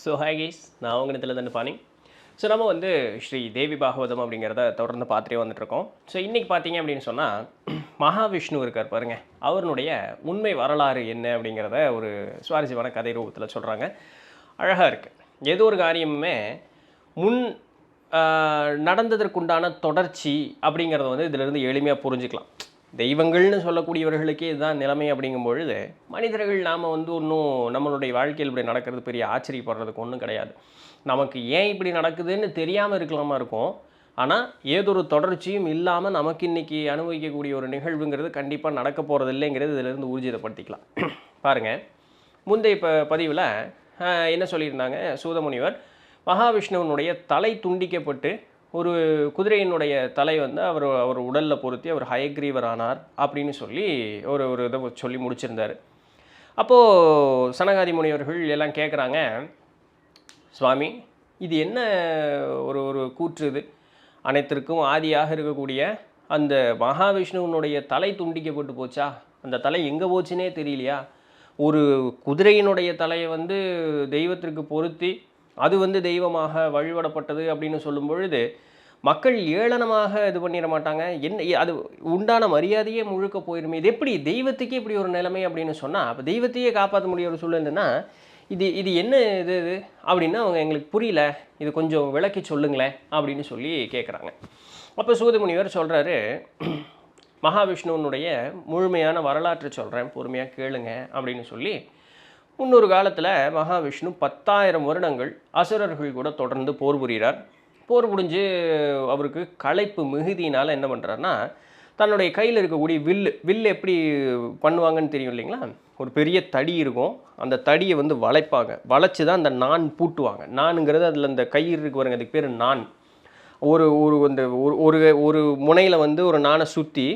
So hi guys, நான் உங்கள் தான் பாணி. ஸோ நம்ம வந்து ஸ்ரீ தேவி பாகவதம் அப்படிங்கிறத தொடர்ந்து பார்த்துட்டே வந்துட்டுருக்கோம். ஸோ இன்றைக்கி பார்த்தீங்க அப்படின்னு சொன்னால் மகாவிஷ்ணு இருக்கார் பாருங்க, அவருடைய உண்மை வரலாறு என்ன அப்படிங்கிறத ஒரு சுவாரஸ்யமான கதை ரூபத்தில் சொல்கிறாங்க. அழகாக இருக்குது. ஏதோ ஒரு காரியமுமே முன் நடந்ததற்குண்டான தொடர்ச்சி அப்படிங்கிறத வந்து இதிலிருந்து எளிமையாக புரிஞ்சுக்கலாம். தெய்வங்கள்னு சொல்லக்கூடியவர்களுக்கே இதுதான் நிலைமை அப்படிங்கும் பொழுது மனிதர்கள் நாம் வந்து ஒன்றும் நம்மளுடைய வாழ்க்கையில் இப்படி நடக்கிறது பெரிய ஆச்சரியப்படுறதுக்கு ஒன்றும் கிடையாது. நமக்கு ஏன் இப்படி நடக்குதுன்னு தெரியாமல் இருக்கலாமா இருக்கும். ஆனால் ஏதொரு தொடர்ச்சியும் இல்லாமல் நமக்கு இன்றைக்கி அனுபவிக்கக்கூடிய ஒரு நிகழ்வுங்கிறது கண்டிப்பாக நடக்க போகிறது இல்லைங்கிறது இதிலிருந்து ஊர்ஜிதப்படுத்திக்கலாம். பாருங்கள், முந்தைய பதிவில் என்ன சொல்லியிருந்தாங்க, சூதமுனிவர் மகாவிஷ்ணுவனுடைய தலை துண்டிக்கப்பட்டு ஒரு குதிரையினுடைய தலை வந்து அவர் உடலில் பொருத்தி அவர் ஹயக்ரீவர் ஆனார் அப்படின்னு சொல்லி ஒரு இதை சொல்லி முடிச்சிருந்தார். அப்போது சனகாதி முனிவர்கள் எல்லாம் கேட்குறாங்க, சுவாமி இது என்ன ஒரு கூற்று, இது அனைத்திற்கும் ஆதியாக இருக்கக்கூடிய அந்த மகாவிஷ்ணுவனுடைய தலை துண்டிக்கப்பட்டு போச்சா? அந்த தலை எங்கே போச்சுன்னே தெரியலையா? ஒரு குதிரையினுடைய தலையை வந்து தெய்வத்திற்கு பொருத்தி அது வந்து தெய்வமாக வழிபடப்பட்டது அப்படின்னு சொல்லும் பொழுது மக்கள் ஏளனமாக இது பண்ணிட மாட்டாங்க? என்ன அது உண்டான மரியாதையே முழுக்க போயிருமே. இது எப்படி தெய்வத்துக்கே இப்படி ஒரு நிலைமை அப்படின்னு சொன்னால், அப்போ தெய்வத்தையே காப்பாற்ற முடிய ஒரு சூழ்நிலைன்னா இது என்ன இது அப்படின்னா அவங்க எங்களுக்கு புரியல, இது கொஞ்சம் விளக்கி சொல்லுங்களேன் அப்படின்னு சொல்லி கேட்குறாங்க. அப்போ சூதமுனிவர் சொல்கிறாரு, மகாவிஷ்ணுவனுடைய முழுமையான வரலாற்றை சொல்கிறேன், பொறுமையாக கேளுங்க அப்படின்னு சொல்லி, முன்னொரு காலத்தில் மகாவிஷ்ணு 10,000 வருடங்கள் அசுரர்கள் கூட தொடர்ந்து போர் புரிகிறார். போர் முடிஞ்சு அவருக்கு களைப்பு மிகுதியினால் என்ன பண்ணுறாருன்னா, தன்னுடைய கையில் இருக்கக்கூடிய வில்லு எப்படி பண்ணுவாங்கன்னு தெரியும் இல்லைங்களா? ஒரு பெரிய தடி இருக்கும், அந்த தடியை வந்து வளைப்பாங்க, வளைச்சி தான் அந்த நான் பூட்டுவாங்க. நானுங்கிறது அதில் அந்த கயிறு இருக்கு பாருங்க, அதுக்கு பேர் நான். அந்த ஒரு முனையில் வந்து ஒரு நானை சுற்றி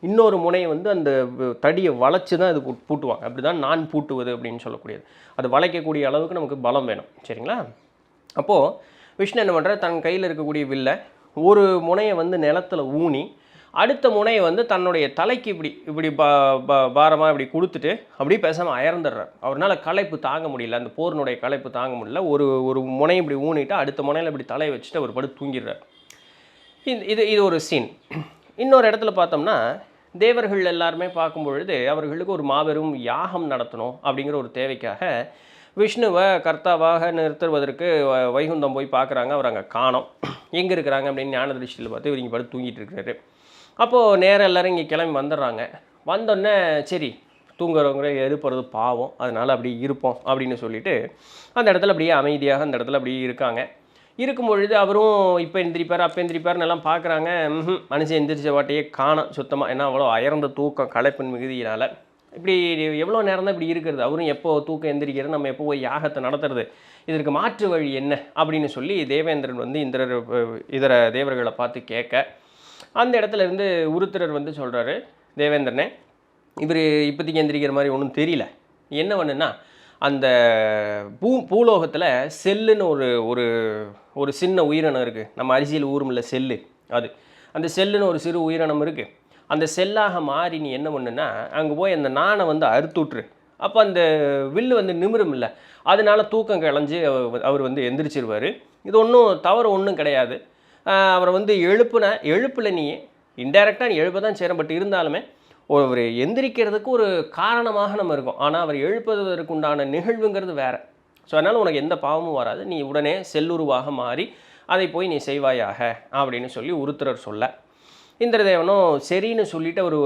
இன்னொரு முனையை வந்து அந்த தடியை வளைச்சி தான் அது பூட்டுவாங்க. அப்படி தான் நான் பூட்டுவது அப்படின்னு சொல்லக்கூடியது. அது வளைக்கக்கூடிய அளவுக்கு நமக்கு பலம் வேணும், சரிங்களா? அப்போது விஷ்ணு என்ன பண்ணுறார், தன் கையில் இருக்கக்கூடிய வில்லை ஒரு முனையை வந்து நிலத்தில் ஊனி அடுத்த முனையை வந்து தன்னுடைய தலைக்கு இப்படி பாரமாக இப்படி கொடுத்துட்டு அப்படியே பேசாமல் அயர்ந்துடுறார். அவரால் களைப்பு தாங்க முடியல, அந்த போரினுடைய களைப்பு தாங்க முடியல. ஒரு முனையை இப்படி ஊனிட்டு அடுத்த முனையில் இப்படி தலையை வச்சுட்டு அவர் படுத்து தூங்கிடுறார். இது ஒரு சீன். இன்னொரு இடத்துல பார்த்தோம்னா, தேவர்கள் எல்லாருமே பார்க்கும் பொழுது அவர்களுக்கு ஒரு மாபெரும் யாகம் நடத்தணும் அப்படிங்கிற ஒரு தேவைக்காக விஷ்ணுவை கர்த்தாவாக நிறுத்துவதற்கு வைகுந்தம் போய் பார்க்குறாங்க. அவர் அங்கே காணோம். எங்கே இருக்கிறாங்க அப்படின்னு ஞான திருஷ்டியில் பார்த்து இவர் இங்கே படுத்து தூங்கிட்டு இருக்கிறாரு. அப்போது நேரம் எல்லோரும் இங்கே கிளம்பி வந்துடுறாங்க. வந்தோடனே சரி, தூங்குறவங்க எழுப்புறது பாவம், அதனால் அப்படி இருப்போம் அப்படின்னு சொல்லிட்டு அந்த இடத்துல அப்படியே அமைதியாக அந்த இடத்துல அப்படியே இருக்காங்க. இருக்கும் பொழுது அவரும் இப்போ எந்திரிப்பார் அப்போ எந்திரிப்பார்னு எல்லாம் பார்க்குறாங்க. மனுஷன் எந்திரிச்ச வாட்டையே காணோம் சுத்தமாக. ஏன்னா அவ்வளோ அயர்ந்த தூக்கம் களைப்பின் மிகுதியினால். இப்படி எவ்வளோ நேரம் தான் இப்படி இருக்கிறது, அவரும் எப்போ தூக்கம் எந்திரிக்கிறது, நம்ம எப்போ போய் யாகத்தை நடத்துறது, இதற்கு மாற்று வழி என்ன அப்படின்னு சொல்லி தேவேந்திரன் வந்து இதர தேவர்களை பார்த்து கேட்க, அந்த இடத்துல இருந்து உருத்திரர் வந்து சொல்கிறாரு, தேவேந்திரனே இவர் இப்போதைக்கு எந்திரிக்கிற மாதிரி ஒன்றும் தெரியல, என்ன பண்ணுன்னா அந்த பூலோகத்தில் செல்லுன்னு ஒரு சின்ன உயிரினம் இருக்குது. நம்ம அரிசியில் ஊருமில்ல செல்லு, அந்த செல்லுன்னு ஒரு சிறு உயிரினம் இருக்குது. அந்த செல்லாக மாறி நீ என்ன பண்ணுன்னா அங்கே போய் அந்த நானை வந்து அறுத்துட்ரு. அப்போ அந்த வில்லு வந்து நிமிரும் இல்லை, அதனால தூக்கம் கிளஞ்சி அவர் வந்து எந்திரிச்சிருவார். இது ஒன்றும் தவறு ஒன்றும் கிடையாது. அவரை வந்து எழுப்பில் நீ இன்டைரக்டாக நீ எழுப்ப தான் சேரும். பட் இருந்தாலுமே ஒரு எந்திரிக்கிறதுக்கு ஒரு காரணமாக நம்ம இருக்கோம். ஆனால் அவர் எழுப்பதற்கு உண்டான நிகழ்வுங்கிறது வேறு. ஸோ அதனால் உனக்கு எந்த பாவமும் வராது, நீ உடனே செல்லுருவாக மாறி அதை போய் நீ செய்வாயாக அப்படின்னு சொல்லி உருத்திரர் சொல்ல, இந்திரதேவனும் சரின்னு சொல்லிவிட்டு அவர்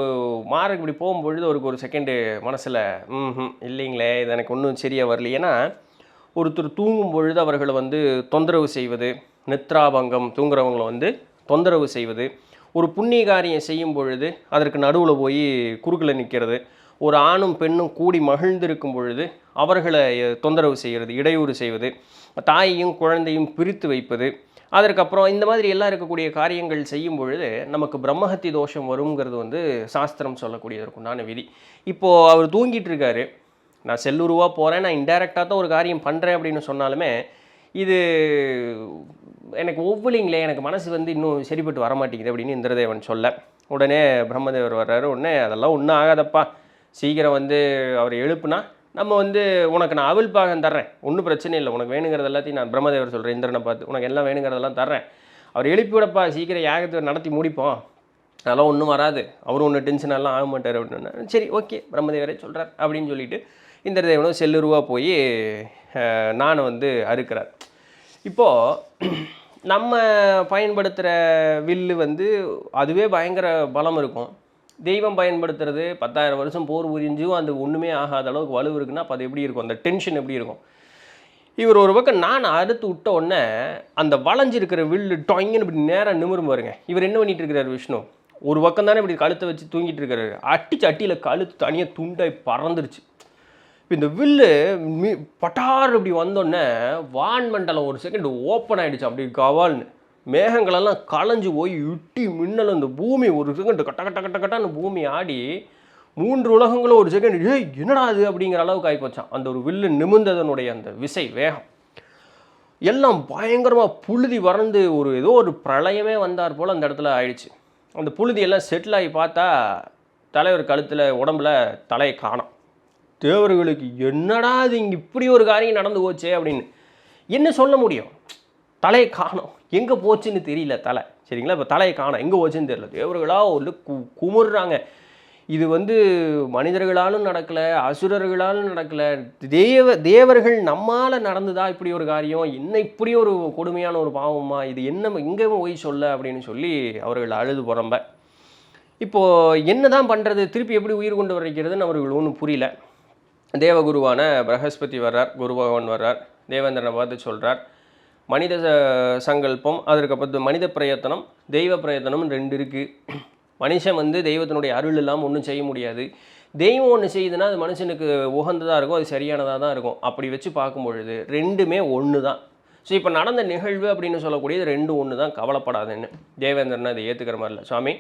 மாறக்கு இப்படி போகும்பொழுது அவருக்கு ஒரு செகண்டு மனசில் இல்லைங்களே, இது எனக்கு ஒன்றும் சரியாக வரல. ஏன்னா ஒருத்தர் தூங்கும் பொழுது அவர்களை வந்து தொந்தரவு செய்வது, நித்ராபங்கம், தூங்குறவங்களை வந்து தொந்தரவு செய்வது, ஒரு புண்ணிய காரியம் செய்யும் பொழுது அதற்கு நடுவில் போய் குறுக்கில் நிற்கிறது, ஒரு ஆணும் பெண்ணும் கூடி மகிழ்ந்திருக்கும் பொழுது அவர்களை தொந்தரவு செய்கிறது, இடையூறு செய்வது, தாயையும் குழந்தையும் பிரித்து வைப்பது, அதற்கப்புறம் இந்த மாதிரி எல்லாம் இருக்கக்கூடிய காரியங்கள் செய்யும் பொழுது நமக்கு பிரம்மஹத்தி தோஷம் வருங்கிறது வந்து சாஸ்திரம் சொல்லக்கூடியதற்குண்டான விதி. இப்போது அவர் தூங்கிட்டு இருக்காரு, நான் செல்லுருவாக போகிறேன், நான் இன்டைரக்டாக தான் ஒரு காரியம் பண்ணுறேன் அப்படின்னு சொன்னாலுமே இது எனக்கு ஒவ்வொலிங்களே, எனக்கு மனசு வந்து இன்னும் சரிப்பட்டு வரமாட்டேங்குது அப்படின்னு இந்திரதேவன் சொல்ல, உடனே பிரம்மதேவர் வர்றாரு. உடனே அதெல்லாம் ஒன்றும் ஆகாதப்பா, சீக்கிரம் வந்து அவர் எழுப்புனா நம்ம வந்து உனக்கு நான் அவல் பாகம் தர்றேன், ஒன்றும் பிரச்சனை இல்லை, உனக்கு வேணுங்கிறது எல்லாத்தையும் நான் பிரம்மதேவர் சொல்கிறேன் இந்திரனை பார்த்து, உனக்கு எல்லாம் வேணுங்கிறதெல்லாம் தர்றேன், அவர் எழுப்பி விடப்பா, சீக்கிரம் யாகத்தை நடத்தி முடிப்போம், அதெல்லாம் ஒன்றும் வராது, அவரும் ஒன்றும் டென்ஷனெல்லாம் ஆக மாட்டார் அப்படின்னா, சரி ஓகே பிரம்மதேவரே சொல்கிறார் அப்படின்னு சொல்லிட்டு இந்திரதேவனும் செல்லுருவாக போய் நானை வந்து அறுக்கிறார். இப்போது நம்ம பயன்படுத்துகிற வில்லு வந்து அதுவே பயங்கர பலம் இருக்கும். தெய்வம் பயன்படுத்துறது 10,000 வருஷம் போர் புரிஞ்சும் அது ஒன்றுமே ஆகாத அளவுக்கு வலு இருக்குன்னா அப்போ அது எப்படி இருக்கும், அந்த டென்ஷன் எப்படி இருக்கும். இவர் ஒரு பக்கம் நான் அறுத்து விட்ட உடனே அந்த வளைஞ்சிருக்கிற வில்லு டொங்கன்னு இப்படி நேராக நிமிரும் பாருங்க. இவர் என்ன பண்ணிட்டு இருக்கிறார் விஷ்ணு, ஒரு பக்கம் தானே இப்படி கழுத்தை வச்சு தூங்கிட்டு இருக்காரு, அட்டிச்சு அட்டியில் கழுத்து தனியாக துண்டாய் பறந்துருச்சு. இப்போ இந்த வில்லு பட்டார் இப்படி வந்தோடனே வான்மண்டலம் ஒரு செகண்ட் ஓப்பன் ஆகிடுச்சு, அப்படி கவால்னு மேகங்களெல்லாம் களைஞ்சு போய் இட்டி மின்னல், அந்த பூமி ஒரு செகண்ட் கட்ட கட்ட கட்ட கட்டான்னு பூமி ஆடி 3 உலகங்களும் ஒரு செகண்ட் ஏய் என்னடா அது அப்படிங்கிற அளவுக்கு ஆகிப்போச்சான். அந்த ஒரு வில்லு நிமிர்ந்ததனுடைய அந்த விசை வேகம் எல்லாம் பயங்கரமாக புழுதி வறந்து ஒரு ஏதோ ஒரு பிரளயமே வந்தார் போல் அந்த இடத்துல ஆயிடுச்சு. அந்த புழுதியெல்லாம் செட்டில் ஆகி பார்த்தா தலைவர் கழுத்தில் உடம்புல தலையை காணோம். தேவர்களுக்கு என்னடா அது இங்கே இப்படி ஒரு காரியம் நடந்து போச்சே அப்படின்னு என்ன சொல்ல முடியும். தலையை காணோம், எங்கே போச்சுன்னு தெரியல தலை, சரிங்களா. இப்போ தலையை காணோம், எங்கே போச்சுன்னு தெரியல. தேவர்களாக ஒரு குமுறுறாங்க. இது வந்து மனிதர்களாலும் நடக்கலை, அசுரர்களாலும் நடக்கலை, தேவர்கள் நம்மால் நடந்துதா இப்படி ஒரு காரியம், என்ன இப்படி ஒரு கொடுமையான ஒரு பாவமா, இது என்ன இங்கே போய் சொல்ல அப்படின்னு சொல்லி அவர்கள் அழுது புறம்ப. இப்போது என்ன தான் பண்ணுறது, திருப்பி எப்படி உயிர் கொண்டு வரைக்கிறதுன்னு அவர்கள் ஒன்றும் புரியல. தேவகுருவான பிரகஸ்பதி வர்றார், குரு பகவான் வர்றார், தேவேந்திரனை பார்த்து சொல்கிறார், மனித சங்கல்பம், அதற்கப்புறம் மனித பிரயத்தனம், தெய்வ பிரயத்தனம் 2 இருக்குது. மனுஷன் வந்து தெய்வத்தினுடைய அருள் இல்லாமல் ஒன்றும் செய்ய முடியாது. தெய்வம் ஒன்று செய்யுதுன்னா அது மனுஷனுக்கு உகந்ததாக இருக்கும், அது சரியானதாக தான் இருக்கும். அப்படி வச்சு பார்க்கும்பொழுது 2மே ஒன்று தான். ஸோ இப்போ நடந்த நிகழ்வு அப்படின்னு சொல்லக்கூடியது 2 ஒன்று தான், கவலைப்படாதுன்னு. தேவேந்திரன் அதை ஏற்றுக்கிற மாதிரி இல்லை. சுவாமி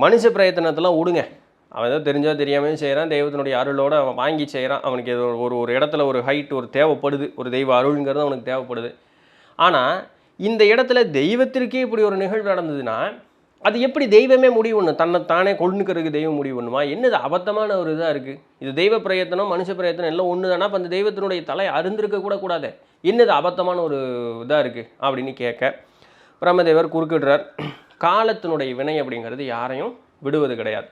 மனுஷ பிரயத்தனத்தெல்லாம் விடுங்க, அவன் ஏதோ தெரிஞ்சோ தெரியாமல் செய்கிறான், தெய்வத்தினுடைய அருளோடு அவன் வாங்கி செய்கிறான், அவனுக்கு ஏதோ ஒரு இடத்துல ஒரு ஹைட் ஒரு தேவைப்படுது, ஒரு தெய்வ அருள்ங்கிறது அவனுக்கு தேவைப்படுது. ஆனால் இந்த இடத்துல தெய்வத்திற்கே இப்படி ஒரு நிகழ்வு நடந்ததுன்னா அது எப்படி தெய்வமே முடிவு ஒன்று, தன்னை தானே கொண்டுக்கிறதுக்கு தெய்வம் முடிவு பண்ணுமா, என்னது அபத்தமான ஒரு இதாக இருக்குது. இது தெய்வ பிரயத்தனம் மனுஷ பிரயத்தனம் எல்லாம் ஒன்று தானே, அப்போ அந்த தெய்வத்தினுடைய தலை அருந்திருக்க கூட கூடாது, என்னது அபத்தமான ஒரு இதாக இருக்குது அப்படின்னு கேட்க பிரம்மதேவர் குறுக்கிடுறார். காலத்தினுடைய வினை அப்படிங்கிறது யாரையும் விடுவது கிடையாது.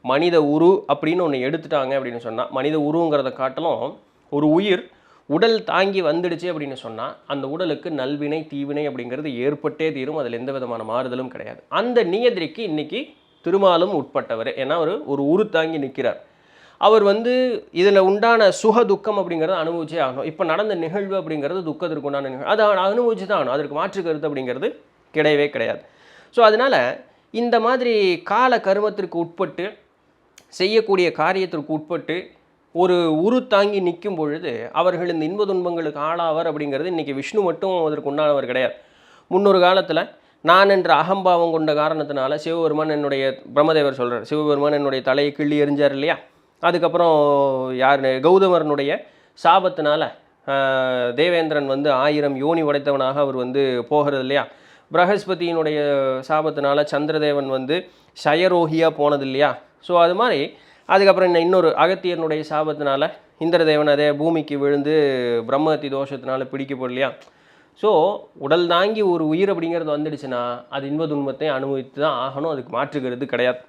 மனித உரு அப்படின்னு ஒன்று எடுத்துட்டாங்க அப்படின்னு சொன்னால், மனித உருங்கிறத காட்டிலும் ஒரு உயிர் உடல் தாங்கி வந்துடுச்சு அப்படின்னு சொன்னால் அந்த உடலுக்கு நல்வினை தீவினை அப்படிங்கிறது ஏற்பட்டே தீரும், அதில் எந்த விதமான மாறுதலும் கிடையாது. அந்த நியதிக்கு இன்றைக்கி திருமாலும் உட்பட்டவர். ஏன்னா ஒரு உரு தாங்கி நிற்கிறார். அவர் வந்து இதில் உண்டான சுக துக்கம் அப்படிங்கிறத அனுபவிச்சே ஆகணும். இப்போ நடந்த நிகழ்வு அப்படிங்கிறது துக்கத்திற்கு உண்டான நிகழ்வு, அதை அனுபவிச்சு தான் ஆகணும், அதற்கு மாற்று கருத்து அப்படிங்கிறது கிடையவே கிடையாது. ஸோ அதனால் இந்த மாதிரி கால கருமத்திற்கு உட்பட்டு செய்யக்கூடிய காரியத்திற்கு உட்பட்டு ஒரு உரு தாங்கி நிற்கும் பொழுது அவர்கள் இந்த இன்ப துன்பங்களுக்கு ஆளாவர் அப்படிங்கிறது இன்றைக்கி விஷ்ணு மட்டும் அதற்கு உண்டானவர் கிடையாது. முன்னொரு காலத்தில் நான் என்ற அகம்பாவம் கொண்ட காரணத்தினால சிவபெருமான் என்னுடைய பிரம்மதேவர் சொல்கிறார், சிவபெருமான் என்னுடைய தலையை கிள்ளி எறிஞ்சார் இல்லையா. அதுக்கப்புறம் யார் கௌதமரனுடைய சாபத்தினால தேவேந்திரன் வந்து 1000 யோனி உடைத்தவனாக அவர் வந்து போகிறது இல்லையா. பிரகஸ்பதியினுடைய சாபத்தினால சந்திரதேவன் வந்து சயரோகியாக போனது இல்லையா. ஸோ அது மாதிரி அதுக்கப்புறம் இன்னொரு அகத்தியனுடைய சாபத்தினால இந்திரதேவன் அதே பூமிக்கு விழுந்து பிரம்மஹத்தி தோஷத்தினால பிடிக்கப்படலையா. ஸோ உடல் தாங்கி ஒரு உயிர் அப்படிங்கிறது வந்துடுச்சுன்னா அது இன்ப துன்பத்தை அனுபவித்து தான் ஆகணும், அதுக்கு மாற்றுக்கிறது கிடையாது.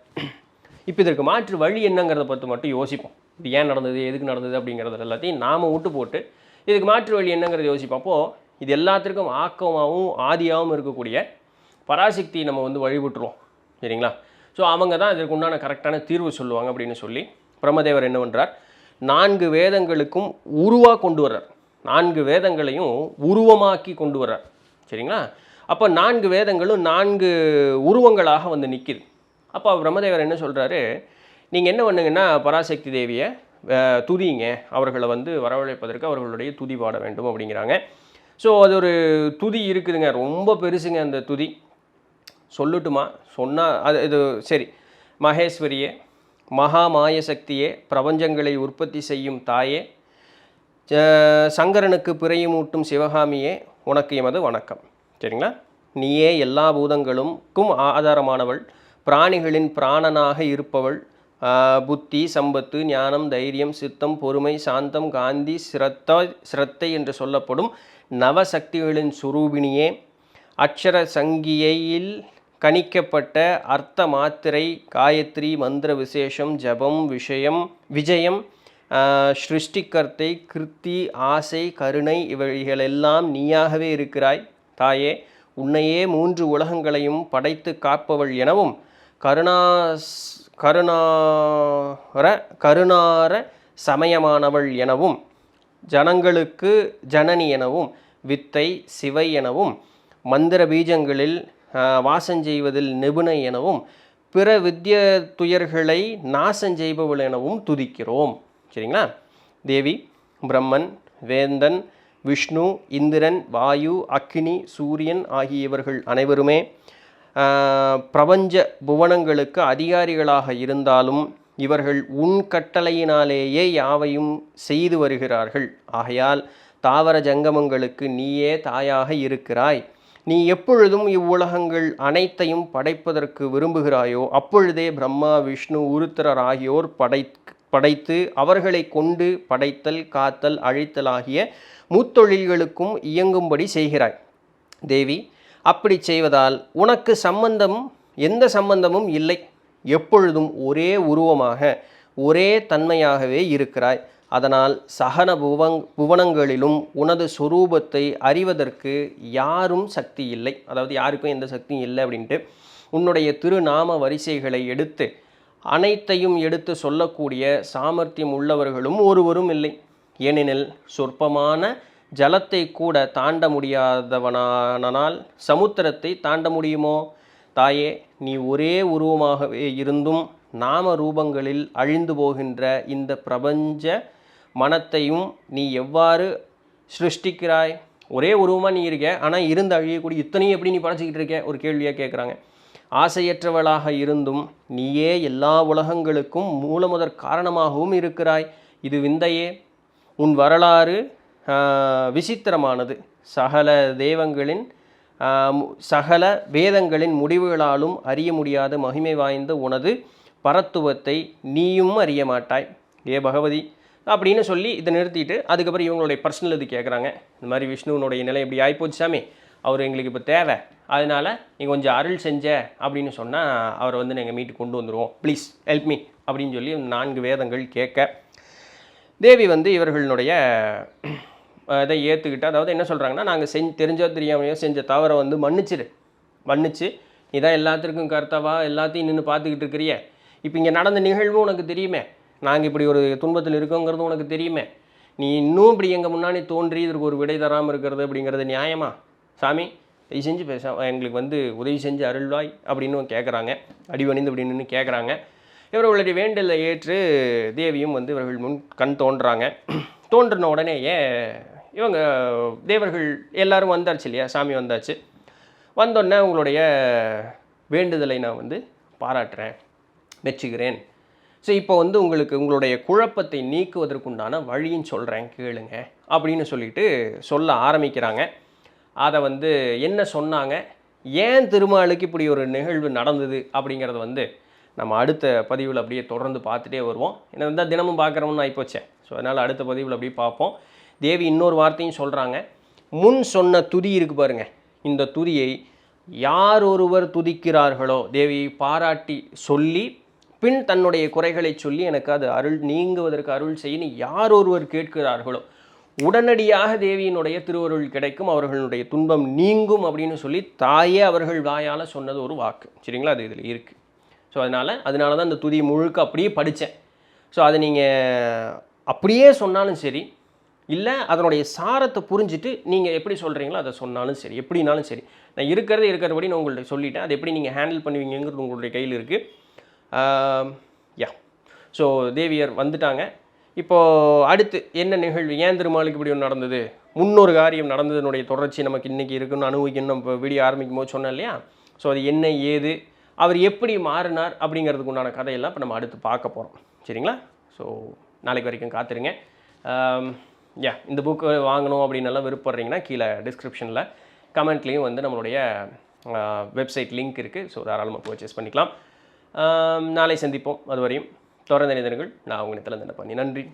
இப்போ இதற்கு மாற்று வழி என்னங்கிறத பற்றி மட்டும் யோசிப்போம். இது ஏன் நடந்தது, எதுக்கு நடந்தது அப்படிங்கிறது எல்லாத்தையும் நாம் விட்டு போட்டு இதுக்கு மாற்று வழி என்னங்கிறத யோசிப்போம். அப்போது இது எல்லாத்திற்கும் ஆக்கமாகவும் ஆதியாகவும் இருக்கக்கூடிய பராசக்தி நம்ம வந்து வழிபட்டுருவோம், சரிங்களா. ஸோ அவங்க தான் இதற்கு உண்டான கரெக்டான தீர்வு சொல்லுவாங்க அப்படின்னு சொல்லி பிரம்மதேவர் என்ன பண்ணுறார், 4 வேதங்களுக்கும் உருவாக கொண்டு வர்றார். 4 வேதங்களையும் உருவமாக்கி கொண்டு வர்றார், சரிங்களா. அப்போ 4 வேதங்களும் 4 உருவங்களாக வந்து நிற்கிது. அப்போ பிரம்மதேவர் என்ன சொல்கிறாரு, நீங்கள் என்ன பண்ணுங்கன்னா பராசக்தி தேவியை துதிங்க, அவர்களை வந்து வரவழைப்பதற்கு அவர்களுடைய துதி பாட வேண்டும் அப்படிங்கிறாங்க. ஸோ அது ஒரு துதி இருக்குதுங்க, ரொம்ப பெருசுங்க அந்த துதி. சொல்லட்டுமா, சொன்னால் அது இது சரி. மகேஸ்வரியே, மகாமாய சக்தியே, பிரபஞ்சங்களை உற்பத்தி செய்யும் தாயே, சங்கரனுக்கு பிறையுமூட்டும் சிவகாமியே, உனக்கு எமது வணக்கம், சரிங்களா. நீயே எல்லா பூதங்களுக்கும் ஆதாரமானவள், பிராணிகளின் பிராணனாக இருப்பவள், புத்தி, சம்பத்து, ஞானம், தைரியம், சித்தம், பொறுமை, சாந்தம், காந்தி, சிரத்தை என்று சொல்லப்படும் நவசக்திகளின் சுரூபிணியே, அக்ஷர சங்கியில் கணிக்கப்பட்ட அர்த்த மாத்திரை, காயத்ரி, மந்திர விசேஷம், ஜபம், விஜயம், சிருஷ்டிகர்த்தை, கிருத்தி, ஆசை, கருணை இவைகளெல்லாம் நீயாகவே இருக்கிறாய். தாயே, உன்னையே 3 உலகங்களையும் படைத்து காப்பவள் எனவும், கருணார சமயமானவள் எனவும், ஜனங்களுக்கு ஜனனி எனவும், வித்தை சிவை எனவும், மந்திர பீஜங்களில் வாசஞ்செய்வதில் நிபுணை எனவும், பிற வித்ய துயர்களை நாசஞ்செய்பவள் எனவும் துதிக்கிறோம். சரிங்களா? தேவி, பிரம்மன், வேந்தன், விஷ்ணு, இந்திரன், வாயு, அக்கினி, சூரியன் ஆகியவர்கள் அனைவருமே பிரபஞ்ச புவனங்களுக்கு அதிகாரிகளாக இருந்தாலும் இவர்கள் உன் கட்டளையினாலேயே யாவையும் செய்து வருகிறார்கள். ஆகையால் தாவர ஜங்கமங்களுக்கு நீயே தாயாக இருக்கிறாய். நீ எப்பொழுதும் இவ்வுலகங்கள் அனைத்தையும் படைப்பதற்கு விரும்புகிறாயோ அப்பொழுதே பிரம்மா, விஷ்ணு, உருத்திரர் ஆகியோர் படைத்து அவர்களை கொண்டு படைத்தல், காத்தல், அழித்தல் ஆகிய முத்தொழில்களுக்கும் இயங்கும்படி செய்கிறாய். தேவி, அப்படி செய்வதால் உனக்கு எந்த சம்பந்தமும் இல்லை. எப்பொழுதும் ஒரே உருவமாக ஒரே தன்மையாகவே இருக்கிறாய். அதனால் சகல புவனங்களிலும் உனது சொரூபத்தை அறிவதற்கு யாரும் சக்தி இல்லை. அதாவது யாருக்கும் எந்த சக்தியும் இல்லை அப்படின்ட்டு உன்னுடைய திருநாம வரிசைகளை எடுத்து அனைத்தையும் எடுத்து சொல்லக்கூடிய சாமர்த்தியம் உள்ளவர்களும் ஒருவரும் இல்லை. ஏனெனில் சொற்பமான ஜலத்தை கூட தாண்ட முடியாதவனால் சமுத்திரத்தை தாண்ட முடியுமோ? தாயே, நீ ஒரே உருவமாகவே இருந்தும் நாம ரூபங்களில் அழிந்து போகின்ற இந்த பிரபஞ்ச மனத்தையும் நீ எவ்வாறு சிருஷ்டிக்கிறாய்? ஒரே உருவமாக நீ இருக்க, ஆனால் இருந்து அழியக்கூடிய இத்தனையும் எப்படி நீ படைச்சிக்கிட்டு இருக்க? ஒரு கேள்வியாக கேட்குறாங்க. ஆசையற்றவளாக இருந்தும் நீயே எல்லா உலகங்களுக்கும் மூலமுதற் காரணமாகவும் இருக்கிறாய். இது விந்தையே. உன் வரலாறு விசித்திரமானது. சகல வேதங்களின் முடிவுகளாலும் அறிய முடியாத மகிமை வாய்ந்த உனது பரத்துவத்தை நீயும் அறிய மாட்டாய். ஏ பகவதி அப்படின்னு சொல்லி இதை நிறுத்திட்டு அதுக்கப்புறம் இவங்களுடைய பர்சனல் இது கேட்குறாங்க. இந்த மாதிரி விஷ்ணுவனுடைய நிலை இப்படி ஆகிப்போச்சு சாமி, அவர் எங்களுக்கு இப்போ தேவை, அதனால் நீ கொஞ்சம் அருள் செஞ்ச அப்படின்னு சொன்னால் அவரை வந்து நாங்கள் மீட்டு கொண்டு வந்துடுவோம், ப்ளீஸ் ஹெல்ப் மீ அப்படின்னு சொல்லி 4 வேதங்கள் கேட்க தேவி வந்து இவர்களுடைய இதை ஏற்றுக்கிட்டு, அதாவது என்ன சொல்கிறாங்கன்னா, நாங்கள் தெரிஞ்சோ தெரியாமையோ செஞ்ச தவறை வந்து மன்னிச்சு இதான் எல்லாத்திற்கும் கர்த்தாவா எல்லாத்தையும் நின்று பார்த்துக்கிட்டு இருக்கிறிய, இப்போ இங்கே நடந்த நிகழ்வு உனக்கு தெரியுமே, நாங்கள் இப்படி ஒரு துன்பத்தில் இருக்கோங்கிறது உனக்கு தெரியுமே, நீ இன்னும் இப்படி எங்கள் முன்னாடி தோன்றி இதற்கு ஒரு விடை தராமல் இருக்கிறது அப்படிங்கிறது நியாயமா? சாமி தயவு செஞ்சு எங்களுக்கு வந்து உதவி செஞ்சு அருள்வாய் அப்படின்னு கேட்குறாங்க. அடிவணிந்து அப்படின்னு கேட்குறாங்க. இவர்களுடைய வேண்டலை ஏற்று தேவியும் வந்து இவர்கள் முன் கண் தோன்றுறாங்க. தோன்றின உடனேயே இவங்க தேவர்கள் எல்லாரும் வந்தாச்சு இல்லையா, சாமி வந்தாச்சு. வந்தோடனே உங்களுடைய வேண்டுதலை நான் வந்து பாராட்டுறேன், மெச்சுகிறேன். ஸோ இப்போ வந்து உங்களுடைய குழப்பத்தை நீக்குவதற்குண்டான வழின்னு சொல்கிறேன் கேளுங்க அப்படின்னு சொல்லிட்டு சொல்ல ஆரம்பிக்கிறாங்க. அதை வந்து என்ன சொன்னாங்க, ஏன் திருமாலுக்கு இப்படி ஒரு நிகழ்வு நடந்தது அப்படிங்கிறத வந்து நம்ம அடுத்த பதிவில் அப்படியே தொடர்ந்து பார்த்துட்டே வருவோம். ஏன்னா வந்து தினமும் பார்க்குறோம்னு ஆகிப்போச்சேன். ஸோ அதனால் அடுத்த பதிவில் அப்படியே பார்ப்போம். தேவி இன்னொரு வார்த்தையும் சொல்கிறாங்க. முன் சொன்ன துதி இருக்குது பாருங்கள், இந்த துதியை யார் ஒருவர் துதிக்கிறார்களோ, தேவியை பாராட்டி சொல்லி பின் தன்னுடைய குறைகளை சொல்லி எனக்கு அது அருள் நீங்குவதற்கு அருள் செய்ய யார் ஒருவர் கேட்கிறார்களோ உடனடியாக தேவியினுடைய திருவருள் கிடைக்கும், அவர்களுடைய துன்பம் நீங்கும் அப்படின்னு சொல்லி தாயே அவர்கள் வாயால் சொன்னது ஒரு வாக்கு. சரிங்களா? அது இதில் இருக்குது. ஸோ அதனால தான் இந்த துதி முழுக்க அப்படியே படித்தேன். ஸோ அதை நீங்கள் அப்படியே சொன்னாலும் சரி, இல்லை அதனுடைய சாரத்தை புரிஞ்சுட்டு நீங்கள் எப்படி சொல்கிறீங்களோ அதை சொன்னாலும் சரி, எப்படினாலும் சரி, நான் இருக்கிறபடி நான் உங்கள்கிட்ட சொல்லிட்டேன். அது எப்படி நீங்கள் ஹேண்டில் பண்ணுவீங்கிறது உங்களுடைய கையில் இருக்குது. ஸோ தேவியர் வந்துட்டாங்க. இப்போது அடுத்து என்ன நிகழ்வு, ஏன் திருமாலுக்கு இப்படி ஒன்று நடந்தது, முன்னொரு காரியம் நடந்ததுனுடைய தொடர்ச்சி நமக்கு இன்றைக்கி இருக்குன்னு அனுபவிக்கணும். நம்ம வீடியோ ஆரம்பிக்கும் போது சொன்னேன் இல்லையா? ஸோ அது என்ன ஏது, அவர் எப்படி மாறினார் அப்படிங்கிறதுக்கு உண்டான கதையெல்லாம் இப்போ நம்ம அடுத்து பார்க்க போகிறோம். சரிங்களா? ஸோ நாளைக்கு வரைக்கும் காத்துருங்க. இந்த புக்கு வாங்கணும் அப்படின்னு எல்லாம் விருப்பப்படுறீங்கன்னா கீழே டிஸ்கிரிப்ஷனில் கமெண்ட்லேயும் வந்து நம்மளுடைய வெப்சைட் லிங்க் இருக்குது. ஸோ தாராளமாக பர்ச்சேஸ் பண்ணிக்கலாம். நாளை சந்திப்போம். அதுவரையும் தொடர்ந்து இணைந்திருங்கள். நான் உங்கள் நித்திலன் தண்டபாணி. நன்றி.